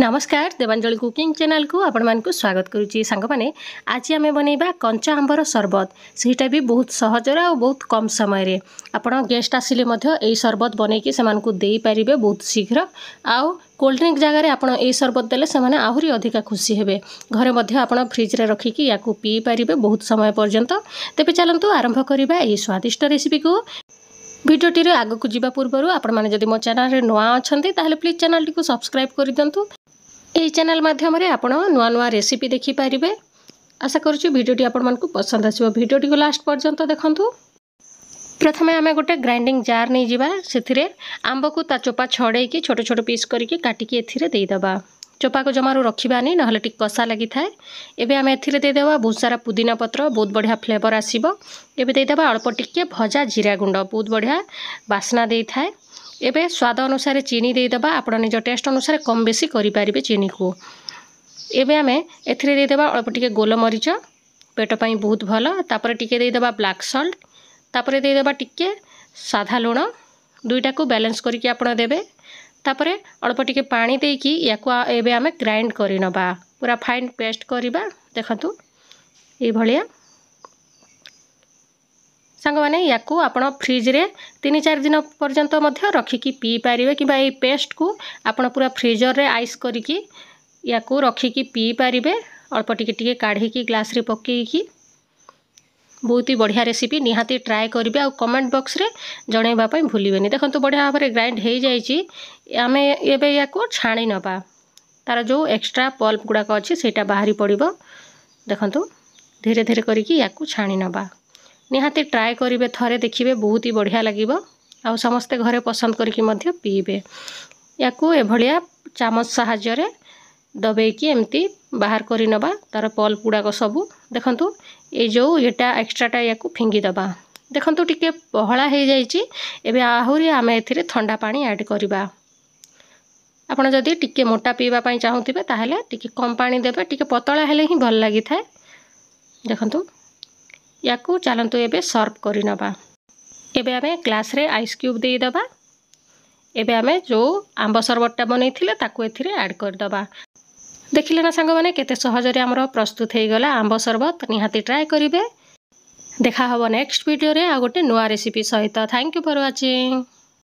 नमस्कार Devanjali cooking channel को आपण मान को स्वागत करुच्ची सांग माने आज आम बनइबा कंचा आंबर सरबत सेटा भी बहुत सहजर और बहुत कम समय रे आपण गेस्ट आसिले मध्य एई सरबत बनैकी सेमान को देई परिबे बहुत शीघ्र आउ कोल्ड ड्रिंक जगार आपण एई सरबत देले सेमाने आहुरी अधिका खुशी हेबे घरे मध्य आपण फ्रिज रे रखिकी याकू पी परिबे बहुत समय पर्यंत। तेबे चलंतु आरंभ करिबा एई स्वादिष्ट रेसिपी को। भिडियोटी रे आगकू जीवा पूर्वरु आपण माने जदि मो चैनल रे नुआ अछंती ताहले प्लीज चैनल टी को सब्सक्राइब करि दंतु। एई चैनल माध्यम रे आपण नुआ नुआ रेसिपी देखि पारिबे। आशा करूछु भिडियोटी आपण मानकू पसंद आसीबो। भिडियोटी को लास्ट पर्यंत देखंतु। प्रथमे आमे गोटे ग्राइंडिंग जार नै जिबा सेथिरे आंब को ता चोपा छड़े की छोट छोट पीस करके काटिकी एथिरे देई दबा। चोपा को जमारू रखिबानी नहले टिक कसा लागि थाए। एबे आमे एथिरे देई देबा बहुत सारा पुदीना पत्र बहुत बढ़िया फ्लेवर आसीबो। एबे देई दबा अल्प टिके भजा जीरा गुंड बहुत बढ़िया बासना देई थाए। एबे स्वाद अनुसार चीनी दे दबा आपण निज टेस्ट अनुसार कम बेसी करि पारिबे चीनी को। एबे आमे एथिरे दे दबा अल्प टिके गोलमरीच पेट पई बहुत भलो। तापर टिके दे दबा ब्लैक सॉल्ट तापर दे दबा टिके साधा लूण दुईटा को बैलेंस करके आपण देबे। तापर अल्प टिके पानी देकी याको एबे आमे ग्राइंड करि नबा पूरा फाइन पेस्ट करिबा। देखंतु ए भलिया सांग माने याकू आपण फ्रिज रे 3-4 दिन पर्यंत मध्य रखिकी पी पारिबे कि ए पेस्ट को आपण पूरा फ्रीजर रे आइस करिकी याकू रखिकी पी पारिबे। अल्प टिके टिके काढिकी ग्लास रे पकेइकी बहुत ही बढ़िया रेसिपी निहाती ट्राए करिबे आ कमेंट बॉक्स रे जणैबा पई भूलिबेनी। देखंतु बढ़िया भाबरे ग्राइंड हे जाईची। आमे एबे याकू छाणी नबा तार जो एक्स्ट्रा पल्प गुडा को अछि सेटा बाहरी पड़िबो। देखंतु धीरे धीरे करिकी याकू छाणी नबा निहाती ट्राए करिबे थरे देखिबे बहुत ही बढ़िया लागिबो आ समस्ते घरे पसंद करके मध्य पीबे। याकू ए भलिया चामच सहाय्य रे दबेकी एमती बाहर करि नबा तार पल्प गुडा को सब। देखंतु ए जो एटा एक्स्ट्राटा याकू फिंगी दबा। देखंतु टिके बहळा हे जाईची। एबे आहुरी आमे एथिरे ठंडा पानी ऐड करिबा। आपण जदि टिके मोटा पीबा पई चाहुतिबे ताहले टिके कम पानी देबे टिके पतळा हेले ही भल लागि थाए। देखंतु याकू चलंतु एबे सर्व करि नबा। एबे आमे ग्लास रे आइस क्यूब देई दबा। एबे आमे जो आंब सरबतटा बनैथिले ताकू एथिरे ऐड कर दबा। देखिले ना सांग माने केते सहज रे हमरो प्रस्तुत हे गला आंब सरबत। निहाती ट्राए करिवे। देखा हबो नेक्स्ट वीडियो रे आ गोटे नुवा रेसिपी सहित। Thank you for watching.